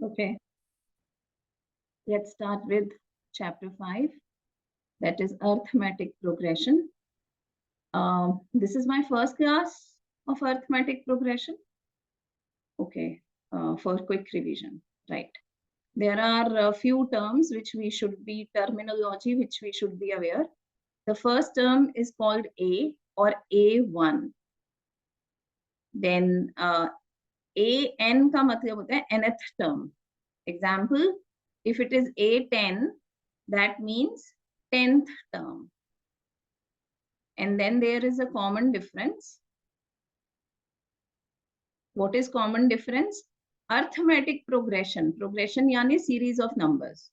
Okay, let's start with chapter 5, that is arithmetic progression. This is my first class of arithmetic progression. Okay, for quick revision, right? There are a few terms which we should be, terminology which we should be aware. The first term is called A or A1. Then AN का मतलब होता है nth term. Example, if it is A10, that means 10th term. And then there is a common difference. What is common difference? Arithmetic progression. Progression yani series of numbers.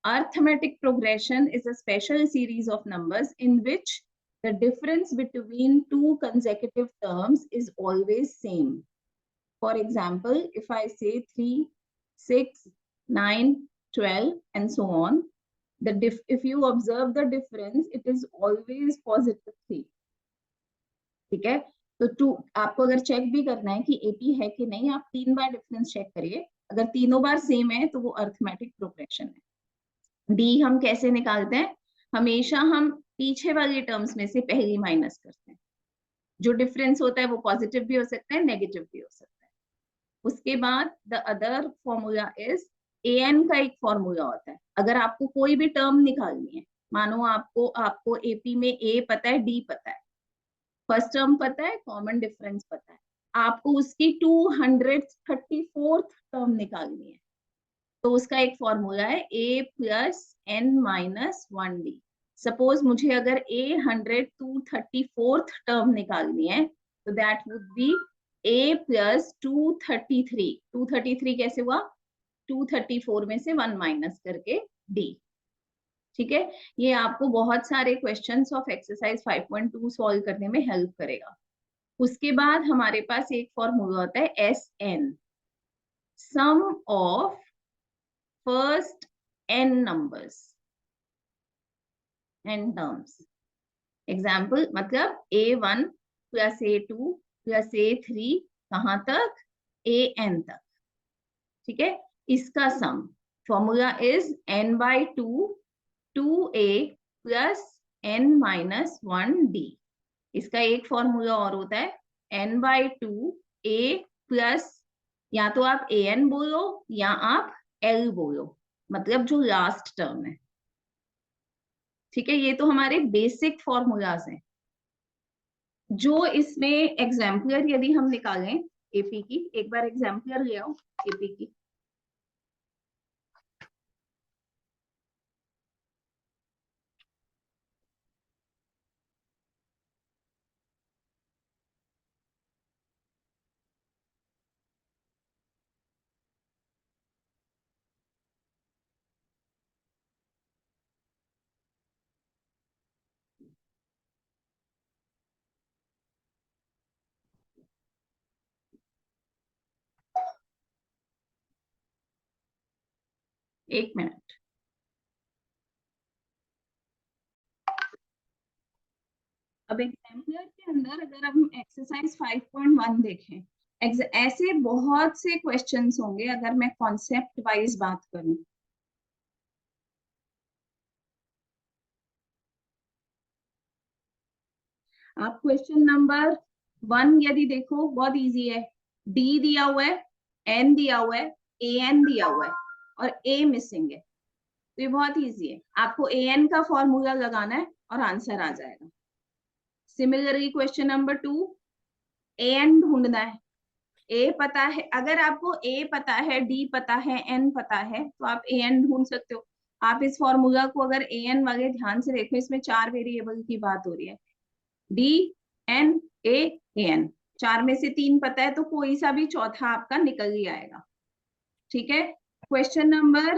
Arithmetic progression is a special series of numbers in which the difference between two consecutive terms is always same. For example, if I say 3, 6, 9, 12 and so on, if you observe the difference, it is always positive 3. ठीक है, तो आपको अगर check भी करना है कि AP है कि नहीं, आप 3 बार डिफरेंस चेक करिए. अगर तीनों बार सेम है तो वो अर्थमेटिक प्रोग्रेशन है. डी हम कैसे निकालते हैं? हमेशा हम पीछे वाली टर्म्स में से पहली माइनस करते हैं. जो डिफरेंस होता है वो पॉजिटिव भी हो सकता है, नेगेटिव भी हो सकता है. उसके बाद the other formula is an का एक फॉर्मूला होता है. अगर आपको कोई भी टर्म निकालनी है, मानो आपको एपी में ए पता है, डी पता है, फर्स्ट टर्म पता है, कॉमन डिफरेंस पता है, आपको उसकी 234th टर्म निकालनी है, तो उसका एक फॉर्मूला है a plus n minus 1d. Suppose मुझे अगर 234th टर्म निकालनी है तो that would be a plus 233. 233 कैसे हुआ? 234 में से 1 माइनस करके d. ठीक है, ये आपको बहुत सारे क्वेश्चंस ऑफ एक्सरसाइज 5.2 सॉल्व करने में हेल्प करेगा. उसके बाद हमारे पास एक फॉर्मूला होता है SN, sum of first n numbers, n terms. Example मतलब A1 plus A2 plus A3 कहां तक? AN तक. ठीक है, इसका sum formula is n/2 2a plus n minus 1d. इसका एक फॉर्मूला और होता है n/2 a प्लस, या तो आप an बोलो या आप l बोलो, मतलब जो लास्ट टर्म है. ठीक है, ये तो हमारे बेसिक फॉर्मूलाज हैं. जो इसमें एग्जाम्पलर यदि हम निकालें एपी की, एक बार एग्जाम्पलर ले आओ एपी की. एक मिनट. अब एग्जाम्पलर के अंदर अगर हम एक्सरसाइज 5.1 देखें, ऐसे बहुत से क्वेश्चंस होंगे. अगर मैं कॉन्सेप्ट वाइज बात करूं, आप क्वेश्चन नंबर 1 यदि देखो, बहुत इजी है. डी दिया हुआ है, एन दिया हुआ है, ए एन दिया हुआ है और ए मिसिंग है. तो ये बहुत इजी है. आपको ए एन का फॉर्मूला लगाना है और आंसर आ जाएगा. Similarly question number 2, A N ढूंढना है. ए पता है, अगर आपको ए पता है, डी पता है, एन पता है, तो आप ए एन ढूंढ सकते हो. आप इस फॉर्मूला को अगर ए एन वाले ध्यान से देखो, इसमें 4 वेरिएबल की बात हो रही है. डी एन ए एन, 4 में से 3 पता है, तो कोई सा भी चौथा आपका निकल ही आएगा. ठीक है, क्वेश्चन नंबर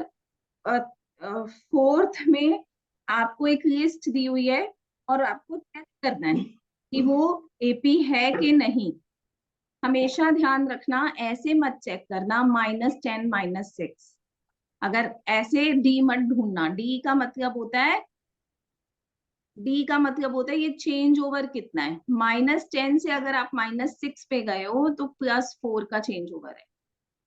4th में आपको एक लिस्ट दी हुई है और आपको चेक करना है कि वो एपी है कि नहीं. हमेशा ध्यान रखना, ऐसे मत चेक करना -10 -6. अगर ऐसे डी मत ढूंढना. डी का मतलब होता है डी का मतलब होता है ये चेंज ओवर कितना है। -10 से अगर आप -6 पे गए हो तो +4 का चेंज ओवर है।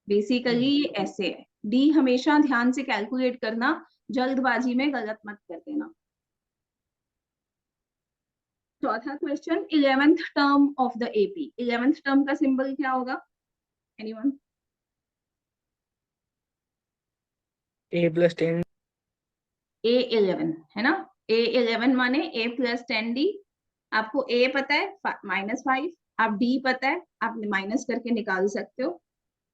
बेसिकली ये ऐसे है। डी हमेशा ध्यान से कैलकुलेट करना, जल्दबाजी में गलत मत कर देना। चौथा question, 11th term of the AP. 11th term का सिंबल क्या होगा? एनीवन? A+10। A11 है ना। A11 माने A+10D। आपको A पता है -5, आप D पता है, आप माइनस करके निकाल सकते हो,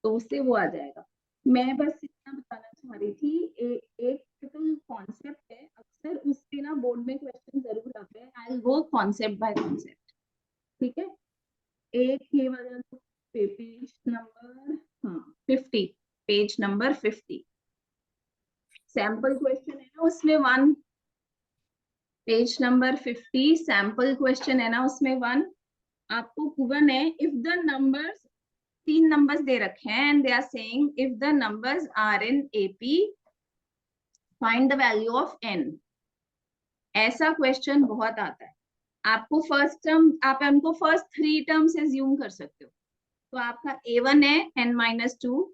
तो उससे वो आ जाएगा। मैं बस इतना बताना चाह रही थी, एक कॉन्सेप्ट है, अक्सर उसके ना बोर्ड में क्वेश्चन जरूर आते हैं। I will go concept bye concept, ठीक है। एक ये वाला page number 50, page number 50 sample question है ना उसमें 1। पेज नंबर 50 सैंपल क्वेश्चन है ना उसमें 1। आपको गिवन है इफ द नंबर्स, 3 नंबर्स दे रखे हैं and they are saying if the numbers are in AP find the value of n। ऐसा क्वेश्चन बहुत आता है। आपको फर्स्ट टर्म, आप उनको फर्स्ट 3 टर्म से ज्यूम कर सकते हो। तो आपका a1 है n-2,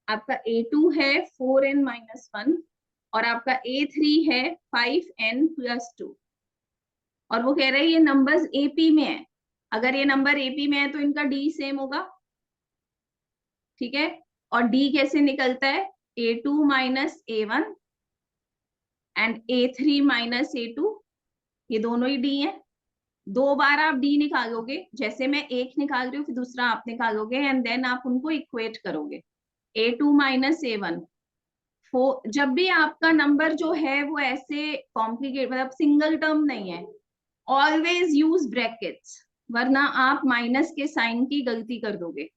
आपका a2 है 4n-1 और आपका a3 है 5n+2। और वो कह रहे हैं ये नंबर्स एपी में है। अगर ये नंबर एपी में है तो इनका डी सेम होगा, ठीक है। और डी कैसे निकलता है? A2 - A1 and A3 - A2, ये दोनों ही डी है। 2 बार आप डी निकालोगे, जैसे मैं एक निकाल रही हूँ फिर दूसरा आप निकालोगे एंड देन आप उनको इक्वेट करोगे। A2 - A1, जब भी आपका नंबर जो है वो ऐसे कॉम्प्लिकेट, मतलब सिंगल टर्म नहीं है, ऑलवेज यूज ब्रैकेट्स, वरना आप माइनस के साइन की गलती कर दोगे,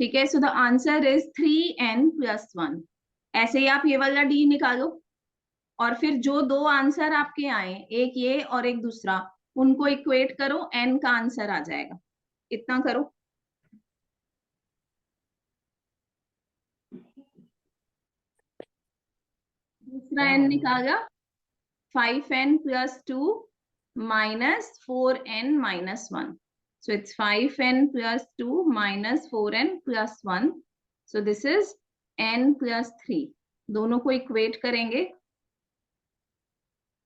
ठीक है। So the answer is 3n+1। ऐसे ही आप ये वाला डी निकालो और फिर जो 2 आंसर आपके आए, एक ये और एक दूसरा, उनको इक्वेट करो, n का आंसर आ जाएगा। इतना करो। दूसरा n निकाला, 5n+2 -4n-1. So it's 5n+2 -4n+1. So this is n+3। दोनों को इक्वेट करेंगे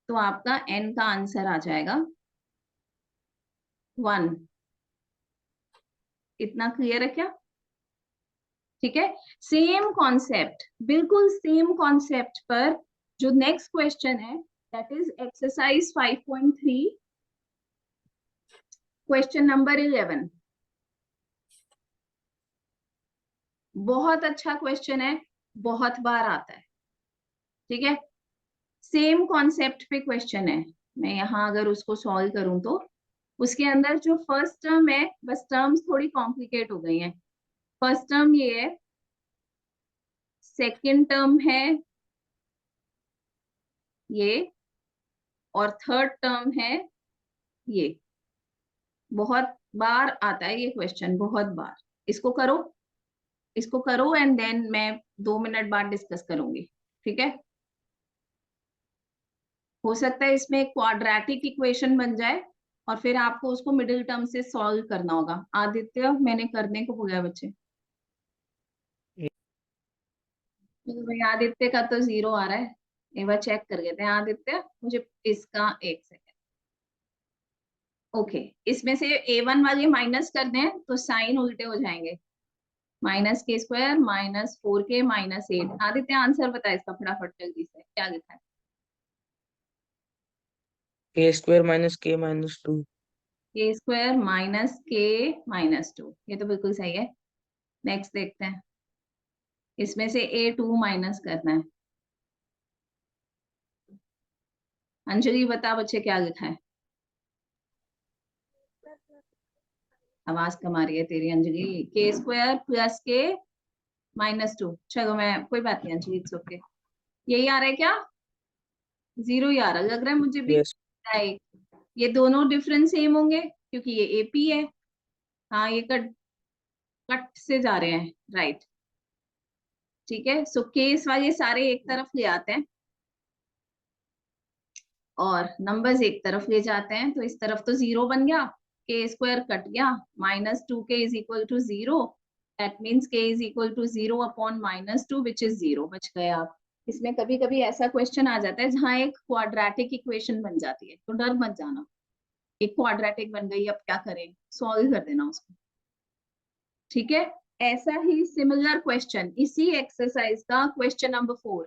तो आपका n का आंसर आ जाएगा 1। इतना क्लियर है क्या? ठीक है। सेम कॉन्सेप्ट, बिल्कुल सेम कॉन्सेप्ट पर जो नेक्स्ट क्वेश्चन है, that is exercise 5.3 question number 11। बहुत अच्छा क्वेश्चन है, बहुत बार आता है, ठीक है। सेम कॉन्सेप्ट पे क्वेश्चन है। मैं यहाँ अगर उसको सॉल्व करूं तो उसके अंदर जो फर्स्ट टर्म है, बस टर्म्स थोड़ी कॉम्प्लिकेट हो गई हैं। फर्स्ट टर्म ये है, सेकंड टर्म है ये, और थर्ड टर्म है ये। बहुत बार आता है ये क्वेश्चन, बहुत बार। इसको करो, इसको करो एंड देन मैं 2 मिनट बाद डिस्कस करूंगी, ठीक है। हो सकता है इसमें क्वाड्रेटिक इक्वेशन बन जाए और फिर आपको उसको मिडिल टर्म से सॉल्व करना होगा। आदित्य, मैंने करने को बोला बच्चे। तो भाई आदित्य का तो 0 आ रहा है, एक बार चेक कर लेते हैं। आदित्य, मुझे इसका 1 सेकेंड। ओके, इसमें से A1 वाले माइनस कर दें तो साइन उल्टे हो जाएंगे। -k² -4k -8। आदित्य आंसर बता इसका फटाफट जल्दी से, क्या लिखा है? A² - k-2। k² - k-2, ये तो बिल्कुल सही है। नेक्स्ट देखते हैं, इसमें से A2 माइनस करना है। अंजलि बता बच्चे क्या लिखा है? आवाज कम आ रही है तेरी अंजलि। k² + k-2। चलो मैं, कोई बात नहीं अंजलि, इट्स ओके। यही आ रहा है क्या? 0 ही आ रहा लग रहा है मुझे भी। यस। ये दोनों डिफरेंस सेम होंगे क्योंकि ये एपी है। हाँ, ये कट कट से जा रहे हैं, राइट। ठीक है, सो केस वाले सारे एक तरफ ले आते हैं। और नंबर्स एक तरफ ले जाते हैं, तो इस तरफ तो 0 बन गया, के स्क्वायर कट गया, -2k is equal to 0, that means k is equal to 0 upon -2 which is 0, बच गए आप। इसमें कभी कभी ऐसा क्वेश्चन आ जाता है जहाँ एक क्वाड्रेटिक इक्वेशन बन जाती है, तो डर मत जाना, एक क्वाड्रेटिक बन गई, अब क्या करें, सॉल्व कर देना उसको, ठीक है। ऐसा ही सिमिलर क्वेश्चन इसी एक्सरसाइज का क्वेश्चन नंबर 4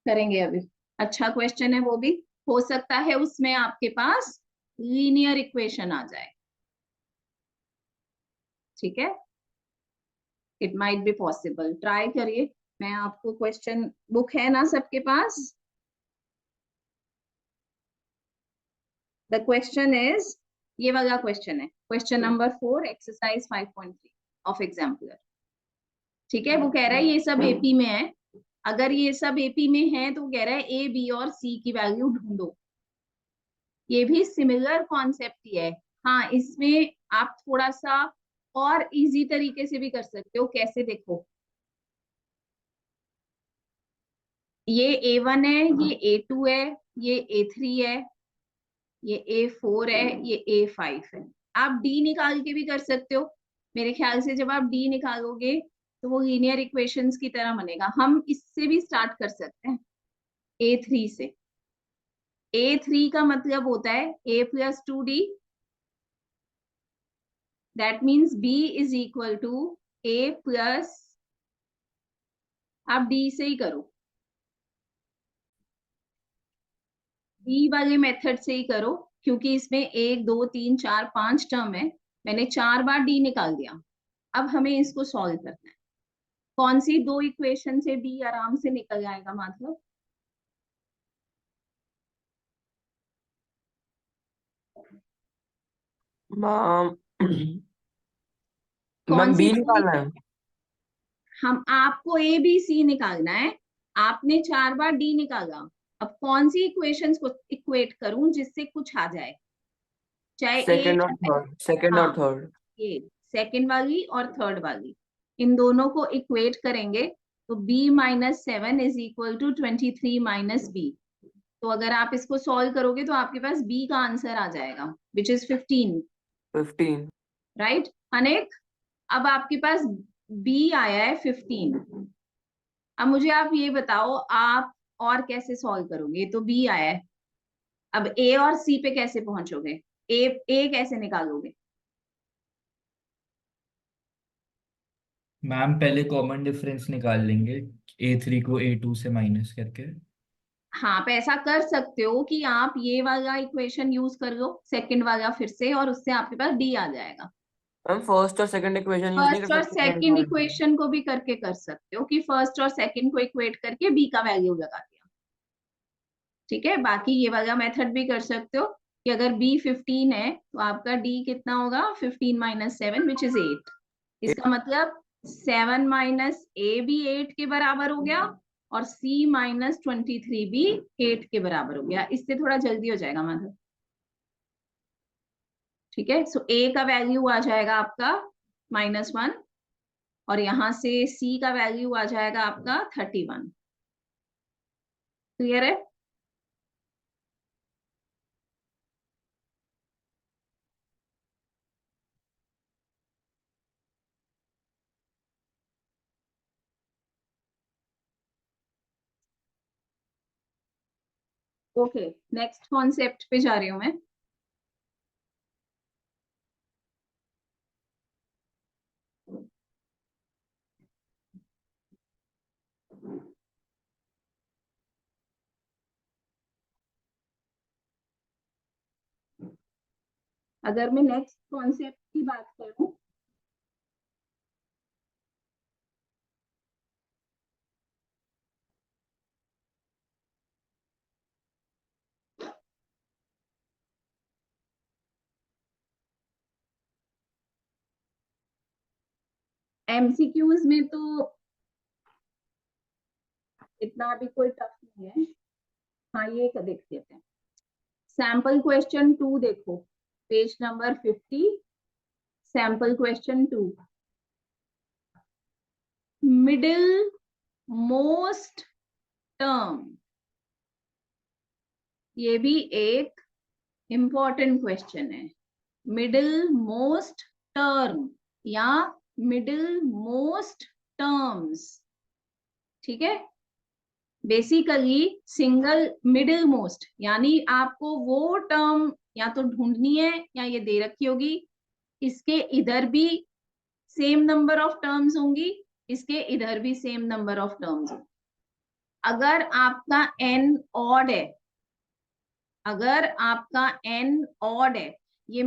करेंगे अभी। अच्छा क्वेश्चन है वो भी, हो सकता है उसमें आपके पास लीनियर इक्वेशन आ जाए, ठीक है, it might be possible, try करिए। मैं आपको क्वेश्चन बुक है ना सबके पास? द क्वेश्चन इज, ये वाला क्वेश्चन है, question number 4 exercise 5.3 of exemplar, ठीक है। वो कह रहा है ये सब एपी में है, अगर ये सब एपी में है तो कह रहा है ए बी और सी की वैल्यू ढूंढो। ये भी सिमिलर कॉन्सेप्ट ही है। हाँ, इसमें आप थोड़ा सा और इजी तरीके से भी कर सकते हो, कैसे देखो, ये A1 है, ये A2 है, ये A3 है, ये A4 है, ये A5 है। आप D निकाल के भी कर सकते हो, मेरे ख्याल से जब आप D निकालोगे तो वो लीनियर इक्वेशंस की तरह बनेगा। हम इससे भी स्टार्ट कर सकते हैं, A3 से। A3 का मतलब होता है A plus 2D, that means B is equal to A plus, आप D से ही करो, D वाले मेथड से ही करो, क्योंकि इसमें 1 2 3 4 5 टर्म है, मैंने 4 बार D निकाल दिया। अब हमें इसको सॉल्व करना है, कौन सी दो इक्वेशन से D आराम से निकल जाएगा मतलब? मैम कौन मैम सी बी दो? निकालना है। हम, आपको A B C निकालना है, आपने 4 बार D निकाला, अब कौन सी इक्वेशंस को इक्वेट करूं जिससे कुछ आ जाए, चाहे A, सेकंड और थर्ड, सेकंड और हाँ, थर्ड। ये सेकेंड वाली और थर्ड वाली, इन दोनों को इक्वेट करेंगे तो b minus 7 is equal to 23 minus B. तो अगर आप इसको सॉल्व करोगे तो आपके पास b का आंसर आ जाएगा विच इज 15, 15। राइट अनेक? अब आपके पास b आया है 15, अब मुझे आप ये बताओ आप और कैसे सॉल्व करोगे, ये तो b आया है, अब a और c पे कैसे पहुंचोगे, a कैसे निकालोगे? मैम पहले कॉमन डिफरेंस निकाल लेंगे, A3 को A2 से माइनस करके। हाँ, आप ऐसा कर सकते हो कि आप ये वाला इक्वेशन यूज कर लो, सेकंड वाला फिर से, और उससे आपके पास डी आ जाएगा। मैम फर्स्ट और सेकंड इक्वेशन यूज नहीं कर फर्स्ट और सकते सेकंड इक्वेशन को भी करके कर सकते हो कि फर्स्ट और सेकंड को इक्वेट करके बी का वैल्यू लगा दिया, ठीक है। बाकी ये वाला मेथड भी कर सकते हो कि अगर बी 15 है तो आपका डी कितना होगा, 15 माइनस 7 विच इज 8, इसका मतलब 7 माइनस ए भी 8 के बराबर हो गया और c माइनस 23 भी 8 के बराबर हो गया, इससे थोड़ा जल्दी हो जाएगा मतलब, ठीक है। सो a का वैल्यू आ जाएगा आपका -1 और यहां से c का वैल्यू आ जाएगा आपका 31, क्लियर है? ओके, नेक्स्ट कॉन्सेप्ट पे जा रही हूँ मैं। अगर मैं नेक्स्ट कॉन्सेप्ट की बात करूं, एमसीक्यूज में तो इतना भी कोई टफ नहीं है। हाँ, ये देख लेते हैं, सैम्पल क्वेश्चन 2 देखो, page number 50, sample question 2, middle most term ये भी एक इंपॉर्टेंट क्वेश्चन है। मिडिल मोस्ट टर्म या मिडिल मोस्ट टर्म्स, ठीक है। बेसिकली सिंगल मिडिल मोस्ट यानी आपको वो टर्म या तो ढूंढनी है या ये दे रखी होगी, इसके इधर भी सेम नंबर ऑफ टर्म्स होंगी, इसके इधर भी सेम नंबर ऑफ टर्म्स होंगी। अगर आपका n ऑड है, अगर आपका n ऑड है, ये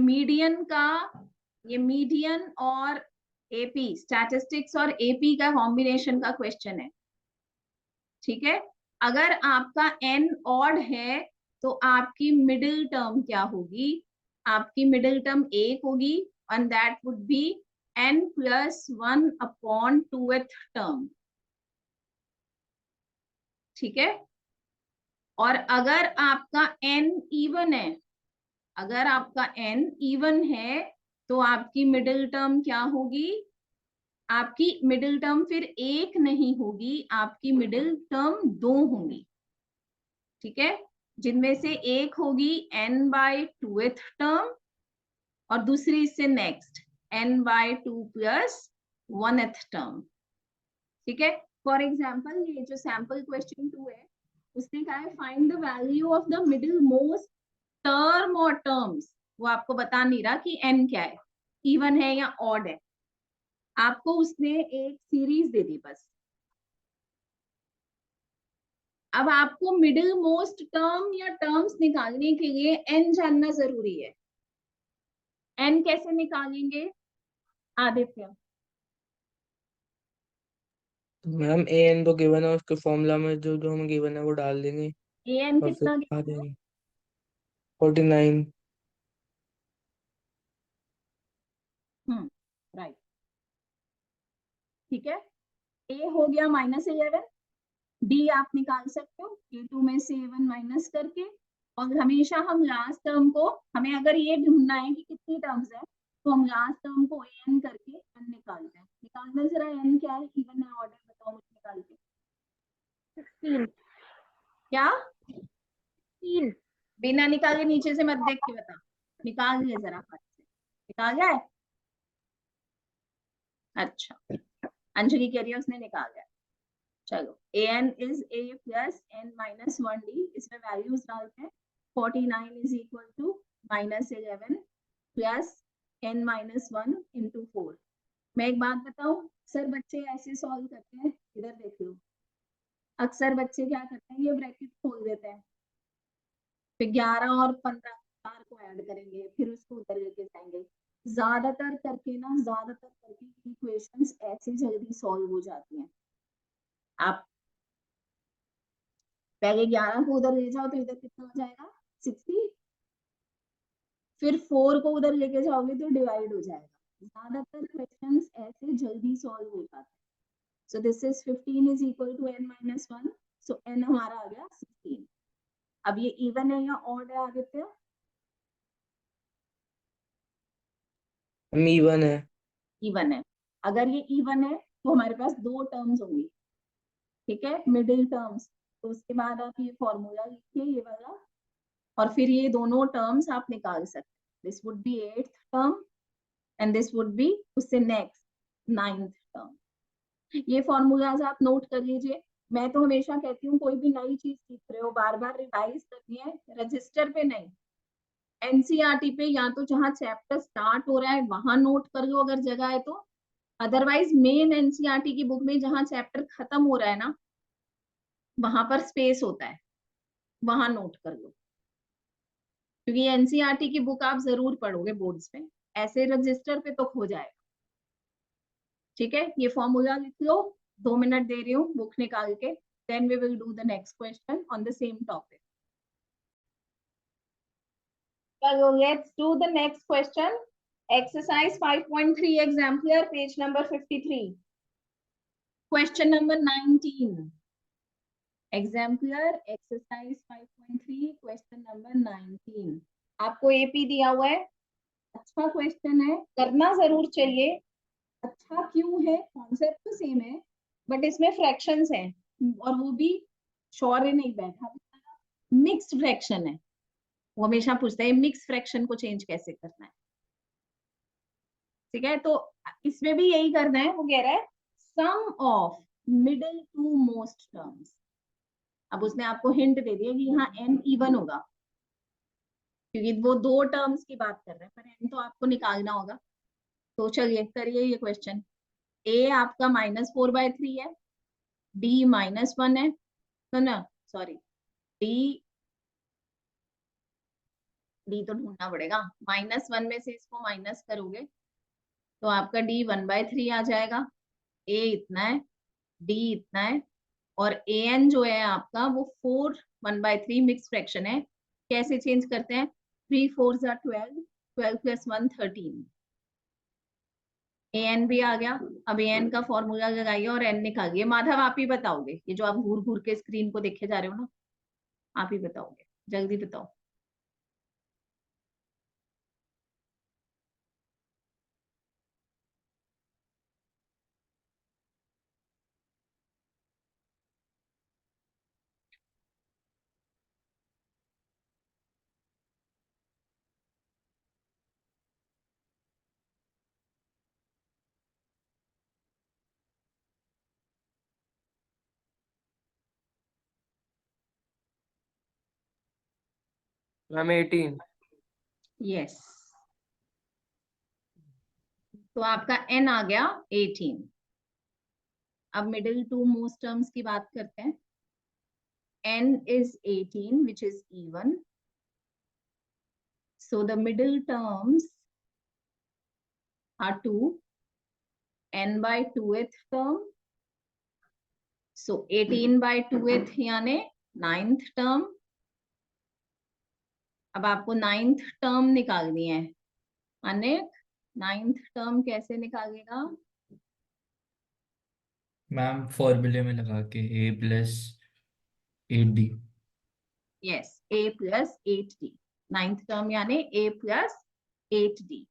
मीडियन और एपी स्टैटिस्टिक्स और एपी का कॉम्बिनेशन का क्वेश्चन है, ठीक है। अगर आपका n ऑड है तो आपकी मिडिल टर्म क्या होगी? आपकी मिडिल टर्म 1 होगी and that would be n plus 1 upon 2th term, ठीक है। और अगर आपका n इवन है, अगर आपका n इवन है तो आपकी मिडिल टर्म क्या होगी? आपकी मिडिल टर्म फिर 1 नहीं होगी, आपकी मिडिल टर्म 2 होंगी, ठीक है। जिनमें से एक होगी n/2th टर्म और दूसरी इससे next n/2 plus 1th term, ठीक है। फॉर एग्जाम्पल ये जो सैंपल क्वेश्चन 2 है उसने कहा है find the value of the middle most term और टर्म्स। वो आपको बता नहीं रहा कि n क्या है, इवन है या ऑड है, आपको उसने एक सीरीज दे दी बस। अब आपको मिडिल मोस्ट टर्म या टर्म्स निकालने के लिए n जानना जरूरी है। n कैसे निकालेंगे आदित्य? मैम ए एन तो गिवन है, उसके फॉर्मूला में जो जो हमें गिवन है वो डाल देंगे an और फिर कितना आ गिवन है? जाएंगे 49। राइट, ठीक है। a हो गया -11, d आप निकाल सकते हो a2 में से a1 माइनस करके, और हमेशा हम लास्ट टर्म को, हमें अगर ये ढूंढना है कि कितनी टर्म्स है तो हम लास्ट टर्म को an करके n निकालते हैं। निकालना जरा n क्या है, इवन है ऑर्डर, बताओ मुझे निकाल के। 16 क्या? 16 बिना निकाले नीचे से मत देख के बता, निकाल ले जरा फट से, निकाल जाए। अच्छा, अंजलि कह रही है उसने निकाल लिया। चलो an is a plus n minus 1d, इसमें वैल्यूज डालते हैं। 49 is equal to -11 plus n minus 1 into 4। मैं एक बात बताऊं, अक्सर बच्चे ऐसे सॉल्व करते हैं, इधर देख लो, अक्सर बच्चे क्या करते हैं, ये ब्रैकेट खोल देते हैं, फिर 11 और 15 4 को ऐड करेंगे, फिर उसको उधर लेके जाएंगे। ज्यादातर करके इक्वेशंस ऐसे जल्दी सॉल्व हो जाती हैं। आप पहले 11 को उधर ले जाओ तो इधर कितना हो जाएगा 60, फिर 4 को उधर लेके जाओगे तो डिवाइड हो जाएगा। ज्यादातर क्वेश्चंस ऐसे जल्दी सॉल्व हो जाते हैं। So this is 15 is equal to n minus 1, so n हमारा आ गया 16। अब ये इवन है या ऑड है आदित्य? हम इवन है। इवन है। अगर ये इवन है तो हमारे पास 2 टर्म्स होंगी, ठीक है, मिडिल टर्म्स। तो उसके बाद आप ये फॉर्मूला लिखिए ये वाला, और फिर ये दोनों टर्म्स आप निकाल सकते हैं। This would be 8th term and this would be उससे नेक्स्ट 9th टर्म। ये फॉर्मूलाज आप नोट कर लीजिए। मैं तो हमेशा कहती हूँ कोई भी नई चीज सीख रहे हो बार बार रिवाइज करनी है, रजिस्टर पे नहीं, एनसीईआरटी पे, या तो जहाँ चैप्टर स्टार्ट हो रहा है वहां नोट कर लो अगर जगह है तो, अदरवाइज मेन एनसीईआरटी की बुक में जहाँ चैप्टर खत्म हो रहा है ना वहां पर स्पेस होता है, वहां नोट कर लो, क्योंकि एनसीईआरटी की बुक आप जरूर पढ़ोगे बोर्ड्स में, ऐसे रजिस्टर पे तो खो जाएगा। ठीक है, ये फॉर्मूला लिख लो, 2 मिनट दे रही हूँ बुक निकाल के, then we will do the next question on the same topic. चलो let's do the next question, exercise 5.3 exemplar, page number 53, question number 19, exemplar exercise 5.3 question number 19। आपको एपी दिया हुआ है, अच्छा क्वेश्चन है, करना जरूर चाहिए। अच्छा क्यों है, कॉन्सेप्ट तो सेम है बट इसमें फ्रैक्शंस हैं और वो भी शौर्य नहीं बैठा, मिक्स्ड फ्रैक्शन है, वो हमेशा पूछता है मिक्स फ्रैक्शन को चेंज कैसे करना है। ठीक है, तो इसमें भी यही करना है। वो कह रहा है sum of middle two most terms. अब उसने आपको हिंट दे दिया कि यहाँ n इवन होगा, क्योंकि वो दो टर्म्स की बात कर रहे हैं, पर n तो आपको निकालना होगा। तो चलिए करिए ये क्वेश्चन। a आपका -4/3 है, d -1 है, तो ना सॉरी d तो ढूंढना पड़ेगा। -1 में से इसको माइनस करोगे तो आपका d 1/3 आ जाएगा, a इतना है, d इतना है, और an जो है आपका वो 4 1/3 मिक्स फ्रैक्शन है। कैसे चेंज करते हैं? 3 4s are 12, 12 + 1 13। an भी आ गया। अब an का फॉर्मूला लगाइए और n निकालिए। माधव आप ही बताओगे, ये जो आप घूर घूर के स्क्रीन को देखे जा रहे हो ना, आप ही बताओगे, जल्दी बताओ। मैम 18। यस, तो आपका n आ गया 18। अब मिडिल टू मोस्ट टर्म्स की बात करते हैं। n is 18 which is even, so the middle terms are 2, n/2th term, so 18/2th यानी 9th टर्म। अब आपको 9th टर्म निकालनी है। अनेक 9th टर्म कैसे निकालेगा? मैम फॉर्मूले में लगा के a + 8d। Yes, a + 8d, 9th term यानी a + 8d।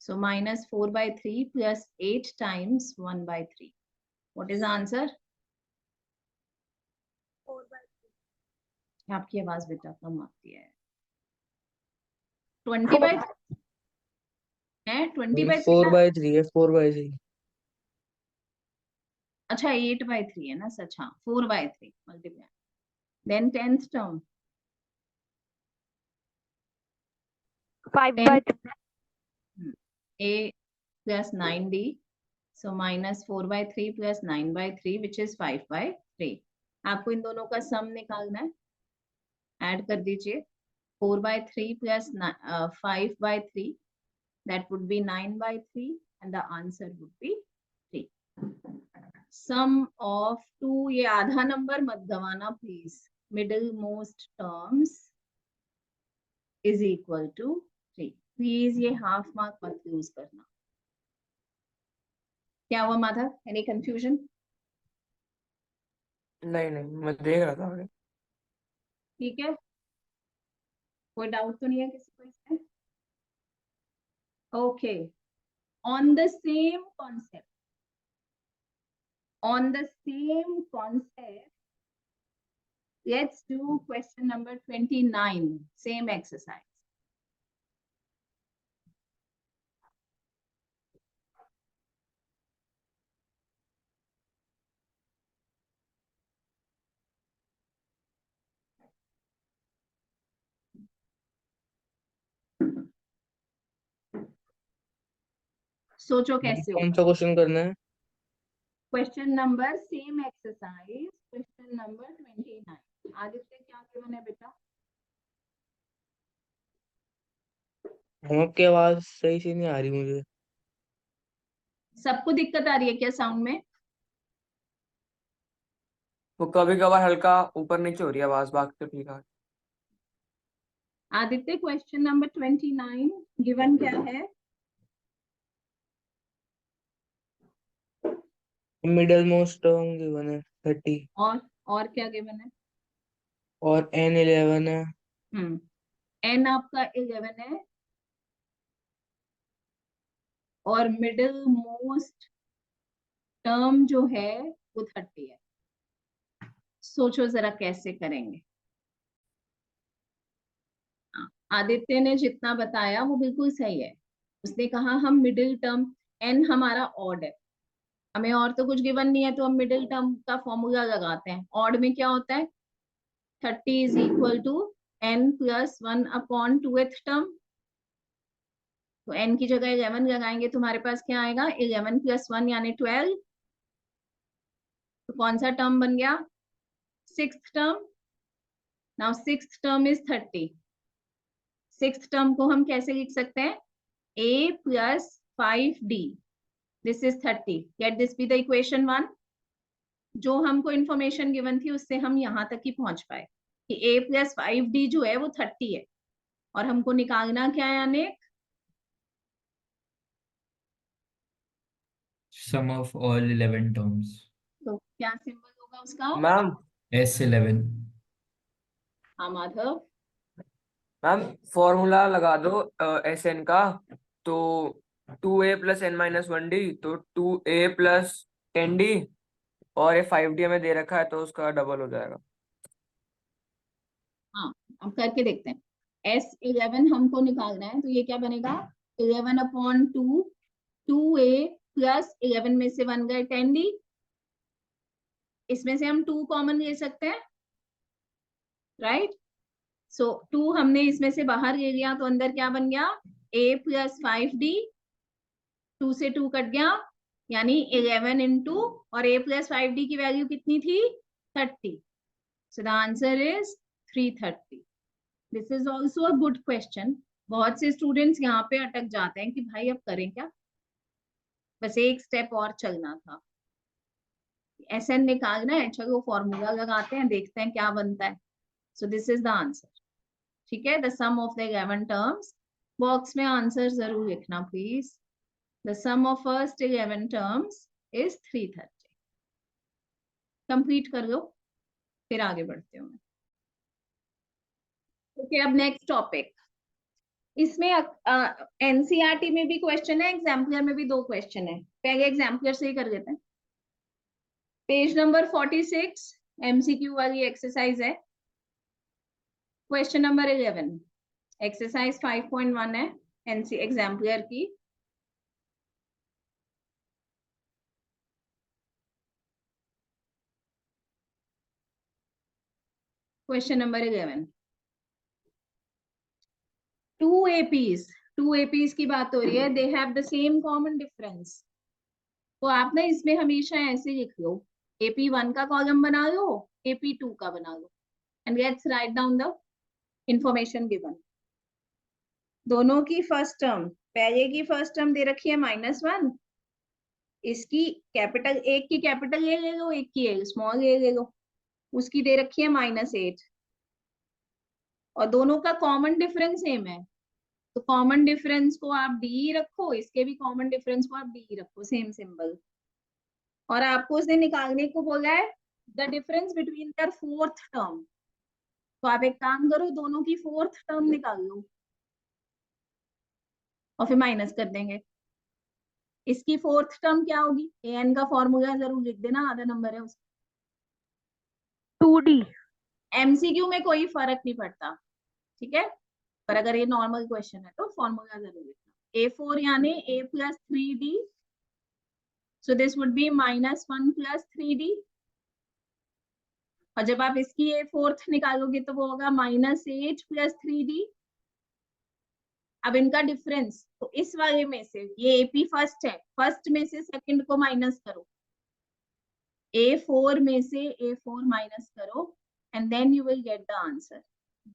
So -4/3 + 8 times 1/3. What is the answer? 4/3। आपकी आवाज बेटा कम आती है। 20/3 है, 20/3 4/3 है, 4/3। अच्छा 8/3 है ना सच, हाँ 4/3 multiply. Then 10th term 5/3। a + 9d, so -4/3 + 9/3 which is 5/3। आपको इन दोनों का सम निकालना है, ऐड कर दीजिए। 4/3 + 5/3, that would be 9/3, and the answer would be 3। Sum of two, ये आधा नंबर मत गवाना please, middle most terms is equal to 3। Please ये हाफ मार्क मत यूज करना। क्या हुआ माधव, एनी कंफ्यूजन? नहीं नहीं, मैं देख रहा था आगे। ठीक है, कोई डाउट तो नहीं है किसी को इसमें? Okay, on the same concept, on the same concept, let's do question number 29, same exercise। सोचो कैसे कौन होगा। सा क्वेश्चन करना है? Question number same exercise, question number 29। Aditya क्या गिवन है बेटा? हम आपकी आवाज सही से नहीं आ रही मुझे। सबको दिक्कत आ रही है क्या साउंड में? वो कभी कभार हल्का ऊपर नीचे हो रही है आवाज, बाकी तो ठीक है। आदित्य क्वेश्चन नंबर 29 गिवन क्या है? मिडल मोस्ट टर्म गिवन है 30 और क्या गिवन है? और n 11 है। n आपका 11 है और मिडिल मोस्ट टर्म जो है वो 30 है। सोचो जरा कैसे करेंगे। आदित्य ने जितना बताया वो बिल्कुल सही है। उसने कहा हम मिडिल टर्म, एन हमारा ऑड है, हमें और तो कुछ गिवन नहीं है, तो हम मिडिल टर्म का फॉर्मूला लगाते हैं। ऑड में क्या होता है, 30 is equal to n plus 1 upon 2th term. तो n की जगह 11 लगाएंगे, तुम्हारे पास क्या आएगा, 11 प्लस 1 यानी 12। तो कौन सा टर्म बन गया, 6th term. Now 6th term is 30। 6th term को हम कैसे लिख सकते हैं, a plus 5d, this is 30। Get this be the equation 1। जो हमको इंफॉर्मेशन गिवन थी उससे हम यहाँ तक ही पहुंच पाए कि a प्लस 5d जो है वो 30 है, और हमको निकालना क्या है अनेक, सम ऑफ ऑल 11 टर्म्स। तो क्या सिंबल होगा उसका, मैम S11। हाँ माधव। मैम फॉर्मूला लगा दो एस एन का, तो 2a plus n minus 1d, तो 2a प्लस 10d, और ये 5d हमें दे रखा है तो उसका डबल हो जाएगा। हाँ, अब करके देखते हैं। S11 हमको निकालना है, तो ये क्या बनेगा, 11 अपॉन 2, 2a प्लस 11 में से 1 गए 10d, इसमें से हम 2 कॉमन ले सकते हैं, राइट। सो 2 हमने इसमें से बाहर ले लिया, तो अंदर क्या बन गया, a प्लस 5d, 2 से 2 कट गया, यानी 11 इंटू, और a प्लस 5d की वैल्यू कितनी थी, 30। So the answer is 330। This is also a good question. बहुत से स्टूडेंट्स यहाँ पे अटक जाते हैं कि भाई अब करें क्या, बस एक स्टेप और चलना था, SN निकालना है, चलो फॉर्मूला लगाते हैं, देखते हैं क्या बनता है। So this is the answer. ठीक है, the sum of the 11 terms, box में आंसर जरूर लिखना please. The sum of first 11 terms is 330। Complete कर लो, फिर आगे बढ़ते हूँ। ओके, अब नेक्स्ट टॉपिक। इसमें एनसीईआरटी में भी क्वेश्चन है, एग्जाम्पलर में भी 2 क्वेश्चन है। पहले एग्जाम्पलर से ही कर देते हैं। पेज नंबर 46 MCQ वाली एक्सरसाइज है। क्वेश्चन नंबर 11, एक्सरसाइज 5.1 है, एनसी एग्जाम्पलर की। क्वेश्चन नंबर 11, 2 APs की बात हो रही है, they have the same common difference. तो आप ना इसमें हमेशा ऐसे लिख लो, AP1 का कॉलम बना लो, AP2 का बना लो, and let's write down the information given. दोनों की फर्स्ट टर्म, पहले की फर्स्ट टर्म दे रखी है -1, इसकी कैपिटल, एक की कैपिटल ए ले लो, एक की ए स्मॉल ए ले लो, उसकी दे रखी है -8, और दोनों का कॉमन डिफरेंस सेम है, तो कॉमन डिफरेंस को आप डी रखो, इसके भी कॉमन डिफरेंस को आप डी रखो, सेम सिंबल। और आपको उसने निकालने को बोला है the difference between their 4th term. तो आप एक काम करो, दोनों की 4th टर्म निकाल लो और फिर माइनस कर देंगे। इसकी 4th टर्म क्या होगी, an का फॉर्मूला जरूर लिख देना, आधा नंबर है उसका। 2D। MCQ में कोई फर्क नहीं पड़ता, ठीक है, पर अगर ये नॉर्मल क्वेश्चन है तो फॉर्मूला जरूर लिखना। A4 यानी a plus 3d, so this would be -1 plus 3d, और जब आप इसकी A4th निकालोगे तो वो होगा -8 प्लस 3d। अब इनका डिफरेंस, तो इस वाले में से ये AP फर्स्ट है, फर्स्ट में से सेकंड को माइनस करो, A4 में से A4 माइनस करो, and then you will get the answer.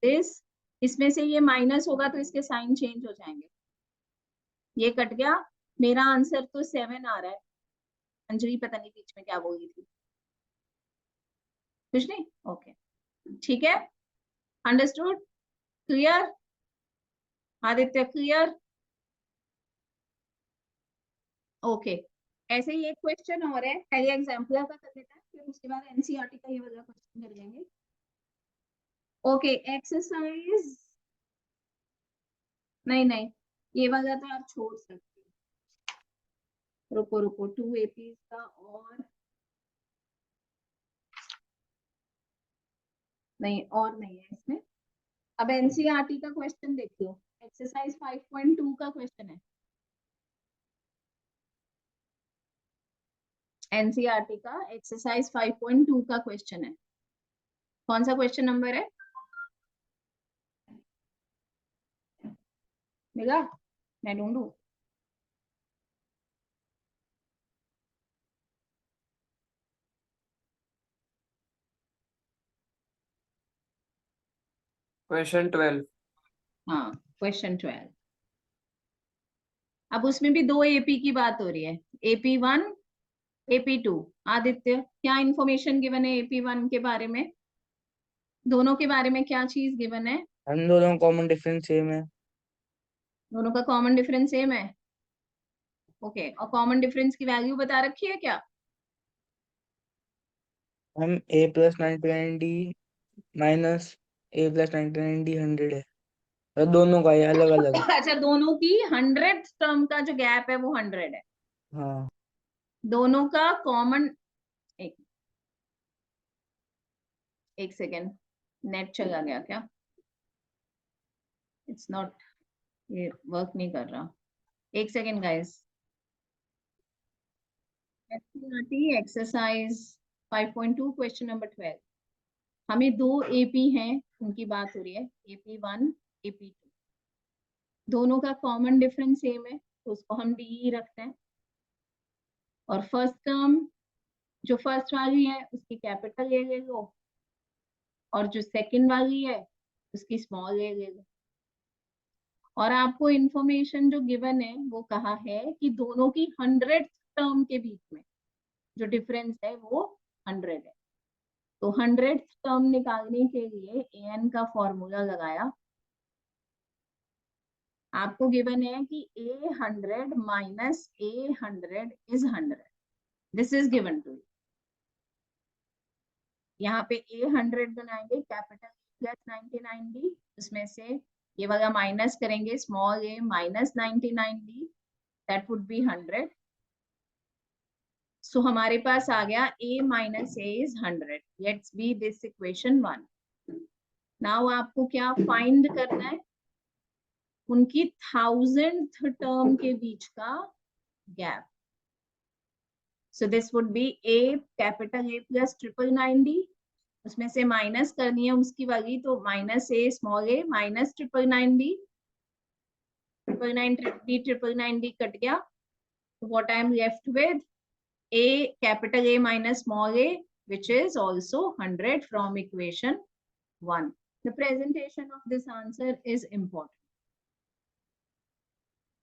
This, इसमें से ये माइनस होगा तो इसके साइन चेंज हो जाएंगे, ये कट गया, मेरा आंसर तो 7 आ रहा है। अंजलि पता नहीं बीच में क्या बोल रही थी, कुछ नहीं, ओके ठीक है, understood, clear, Aditya clear, okay. ऐसे ही एक क्वेश्चन और है, पहले एग्जाम्पल का कर लेते हैं, फिर उसके बाद एनसीईआरटी का ये वाला क्वेश्चन कर लेंगे। ओके, एक्सरसाइज, नहीं नहीं, ये वाला तो आप छोड़ सकते हो, रुको रुको, 2 APs का, और नहीं, और नहीं है इसमें, अब एनसीईआरटी का क्वेश्चन देख लो, एक्सरसाइज 5.2 का क्वेश्चन है। एनसीईआरटी का एक्सरसाइज 5.2 का क्वेश्चन है। कौन सा क्वेश्चन नंबर है? मिला? मैं ढूंढूं? क्वेश्चन 12। हाँ, क्वेश्चन 12। अब उसमें भी दो एपी की बात हो रही है, AP1, AP2। आदित्य, क्या इंफॉर्मेशन गिवन है AP1 के बारे में? दोनों के बारे में क्या चीज गिवन है? हम दोनों कॉमन डिफरेंस सेम है। दोनों का कॉमन डिफरेंस सेम है। ओके, और कॉमन डिफरेंस की वैल्यू बता रखी है क्या? हम A+99D माइनस A+99D 100 है, और दोनों का ये अलग अलग है। अच्छा, दोनों की 100th टर्म का जो गैप है वो 100 है। हाँ, दोनों का कॉमन, एक सेकेंड, नेट चला गया क्या? इट्स नॉट, ये वर्क नहीं कर रहा। एक second guys. Exercise 5.2 question number 12। हमें दो एपी हैं, उनकी बात हो रही है, AP1, AP2। दोनों का कॉमन डिफरेंस सेम है, तो उसको हम डी रखते हैं। और फर्स्ट टर्म, जो फर्स्ट वाली है उसकी कैपिटल ए ले लो, और जो सेकंड वाली है उसकी स्मॉल ए ले लो। और आपको इंफॉर्मेशन जो गिवन है वो कहा है कि दोनों की 100th टर्म के बीच में जो डिफरेंस है वो 100 है। तो 100th टर्म निकालने के लिए an का फॉर्मूला लगाया। आपको गिवन है कि A100 minus A100 is 100। This is given to you. यहाँ पे A100 बनाएंगे कैपिटल प्लस 99D, उसमें से ये वाला माइनस करेंगे small a minus 99D, that would be 100। सो हमारे पास आ गया a minus a is 100। Let's be this equation 1। Now आपको क्या फाइंड करना है? उनकी 1000th टर्म के बीच का gap. So this would be a capital A plus 999D, उसमें से माइनस करनी है उसकी वाली, तो minus a small a minus 999D, 999D cut गया। So what I am left with, a capital A minus small a, which is also 100 from equation 1. The presentation of this answer is important.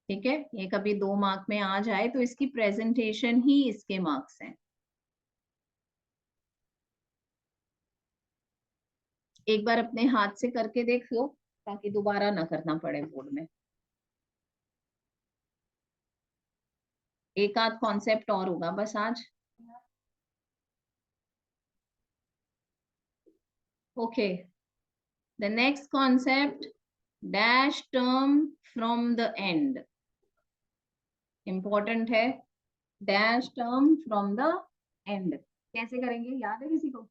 ठीक है, ये कभी 2 mark में आ जाए तो इसकी presentation ही इसके मार्क्स हैं। एक बार अपने हाथ से करके देख लो ताकि दोबारा ना करना पड़े बोर्ड में। एक आध कॉन्सेप्ट और होगा बस आज। Okay, the next concept, dash term from the end। important है, dash term from the end। कैसे करेंगे, याद है किसी को?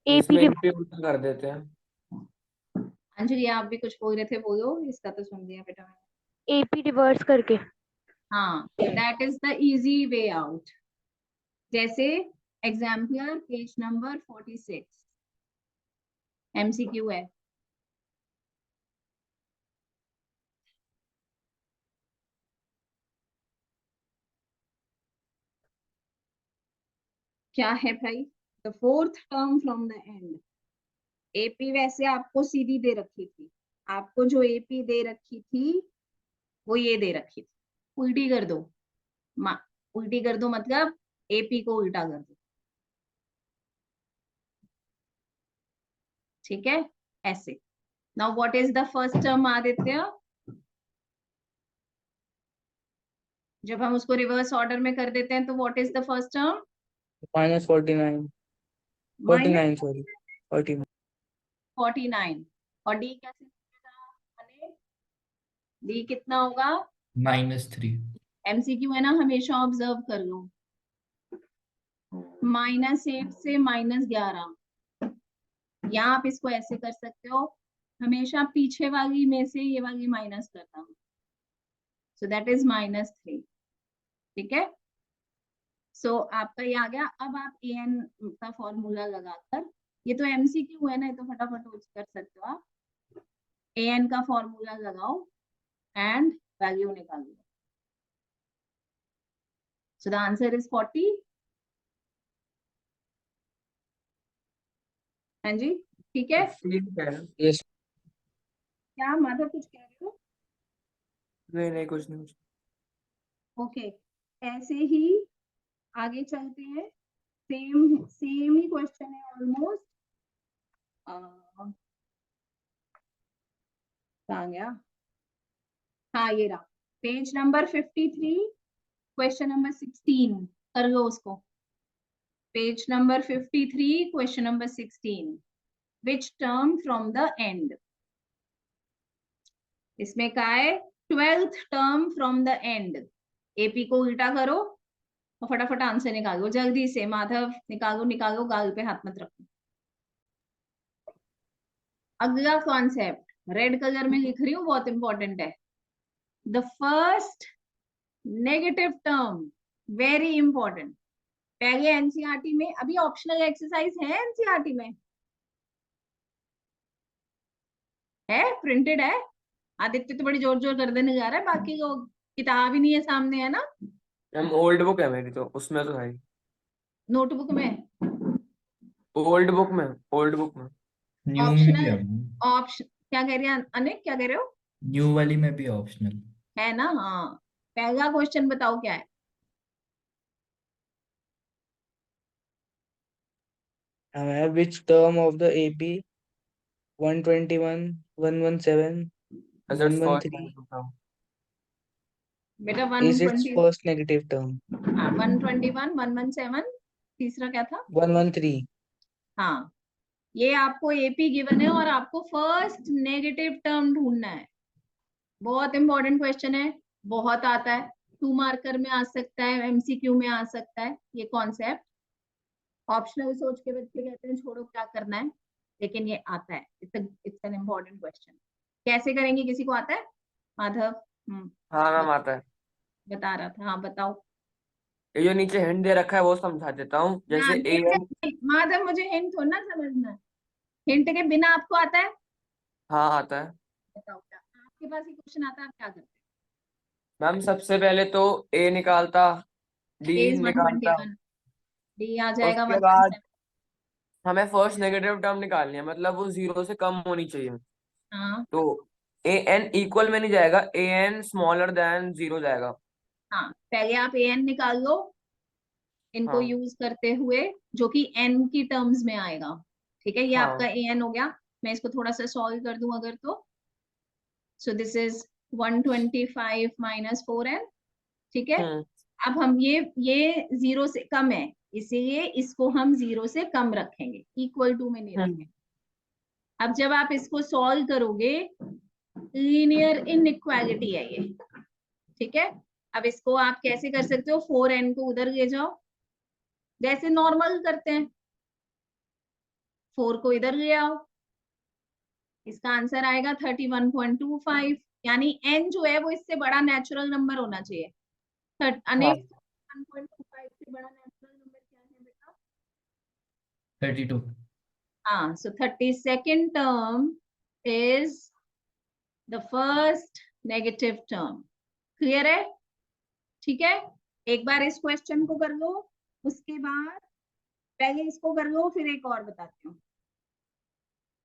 इसमें AP AP उल्टा कर देते हैं। अंजलि, आप भी कुछ बोल रहे थे, बोलो। इसका तो सुन लिया बेटा मैंने। AP रिवर्स करके। हाँ, that is the easy way out। जैसे एग्जाम्पलर पेज नंबर 46, MCQ है। क्या है भाई? The fourth term from the end. AP वैसे आपको सीधी दे रखी थी, आपको जो एपी दे रखी थी वो ये दे रखी थी। उल्टी कर दो, उल्टी कर दो मतलब एपी को उल्टा कर दो। ठीक है, ऐसे। Now what is the first term Aditya? जब हम उसको रिवर्स ऑर्डर में कर देते हैं तो what is the first term? Minus 49, 49 sorry 49। 49। और डी कैसे निकलेगा? डी कितना होगा? -3। एमसीक्यू है ना, हमेशा ऑब्जर्व कर लो। -8 से -11, या आप इसको ऐसे कर सकते हो, हमेशा पीछे वाली में से ये वाली माइनस करना, सो दैट इज -3। ठीक है, सो आपका ये आ गया। अब आप an का फॉर्मूला लगाकर, ये तो MCQ है ना, ये तो फटाफट कर सकते हो आप। an का फॉर्मूला लगाओ एंड वैल्यू निकालो। So the answer is 40। हाँ जी, ठीक है। ठीक है। यस क्या माधव कुछ कह रहे हो? नहीं नहीं, कुछ नहीं, कुछ ओके, ऐसे ही आगे चलते हैं। सेम सेम ही क्वेश्चन है ऑलमोस्ट। कहाँ गया? हाँ, ये रहा, पेज नंबर 53, क्वेश्चन नंबर 16 कर लो उसको। Page number 53, question number 16, which term from the end. इसमें क्या है? 12th term from the end. AP को उल्टा करो और फटाफट आंसर निकालो जल्दी से। माधव निकालो निकालो, गाल पे हाथ मत रखो। अगला कॉन्सेप्ट रेड कलर में लिख रही हूँ, बहुत इंपॉर्टेंट है। The first negative term, very important. पहले एनसीईआरटी में, अभी ऑप्शनल एक्सरसाइज है एनसीईआरटी में, है प्रिंटेड है। आदित्य तो बड़ी जोर जोर गर्दन जा रहा है, बाकी लोग किताब ही नहीं है सामने, है ना? मैम ओल्ड बुक है मेरी, तो उसमें तो है। नोटबुक में, ओल्ड बुक में, ओल्ड बुक में। न्यू में भी ऑप्शनल, है। ऑप्शन क्या कह रहे हैं अनिक, क्या कह रहे हो? न्यू वाली में भी ऑप्शनल। है ना? हाँ, पहला क्वेश्चन बताओ क्या है? हमें which term of the AP 121 117 As its first 113 term. बेटा is its 120, first negative term? 121 117, तीसरा क्या था? 113। हाँ, ये आपको एपी गिवन है और आपको फर्स्ट नेगेटिव टर्म ढूंढना है। बहुत इंपॉर्टेंट क्वेश्चन है, बहुत आता है, 2 मार्कर में आ सकता है, एमसीक्यू में आ सकता है ये कॉन्सेप्ट। ऑप्शनल सोच के बच्चे कहते हैं छोड़ो क्या करना है, लेकिन ये आता है। It's an important question. कैसे करेंगे, किसी को आता है? माधव? हाँ मैम, बत, आता है। बता रहा था, हाँ बताओ। ये जो नीचे हिंट दे रखा है वो समझा देता हूँ। जैसे हाँ, ए एन। माधव मुझे हिंट थोड़ा ना समझना है, हिंट के बिना आपको आता है? हाँ आता है बताओ क्या आपके पास ये क्वेश्चन आता है, आप क्या करते मैम। सबसे पहले तो ए निकालता, डी हैं? इज निकालता। 121, डी आ जाएगा उसके बाद 117। हमें फर्स्ट नेगेटिव टर्म निकालनी है, मतलब वो 0 से कम होनी चाहिए। हाँ तो ए एन इक्वल में नहीं जाएगा, ए एन स्मॉलर देन 0 जाएगा। हाँ, पहले आप an निकाल लो इनको हाँ यूज करते हुए, जो कि n की टर्म्स में आएगा। ठीक है, ये हाँ। आपका an हो गया। मैं इसको थोड़ा सा सॉल्व कर दूं अगर तो। सो दिस इज 125 माइनस 4n। ठीक है, हम्म अब हम ये 0 से कम है, इसीलिए इसको हम 0 से कम रखेंगे, इक्वल टू में नहीं रखेंगे। हम्म अब जब आप इसको सॉल्व करोगे, लीनियर इनइक्वालिटी है ये। ठीक है, अब इसको आप कैसे कर सकते हो? 4n को उधर ले जाओ, जैसे नॉर्मल करते हैं, 4 को इधर ले आओ, इसका आंसर आएगा 31.25। यानी n जो है वो इससे बड़ा नेचुरल नंबर होना चाहिए। हाँ। अनेक 1.25 से बड़ा नेचुरल नंबर क्या है बेटा? 32। हाँ, सो 32nd term is the first negative term. Clear है? ठीक है, एक बार इस क्वेश्चन को कर लो, उसके बाद पहले इसको कर लो, फिर एक और बताती हूँ।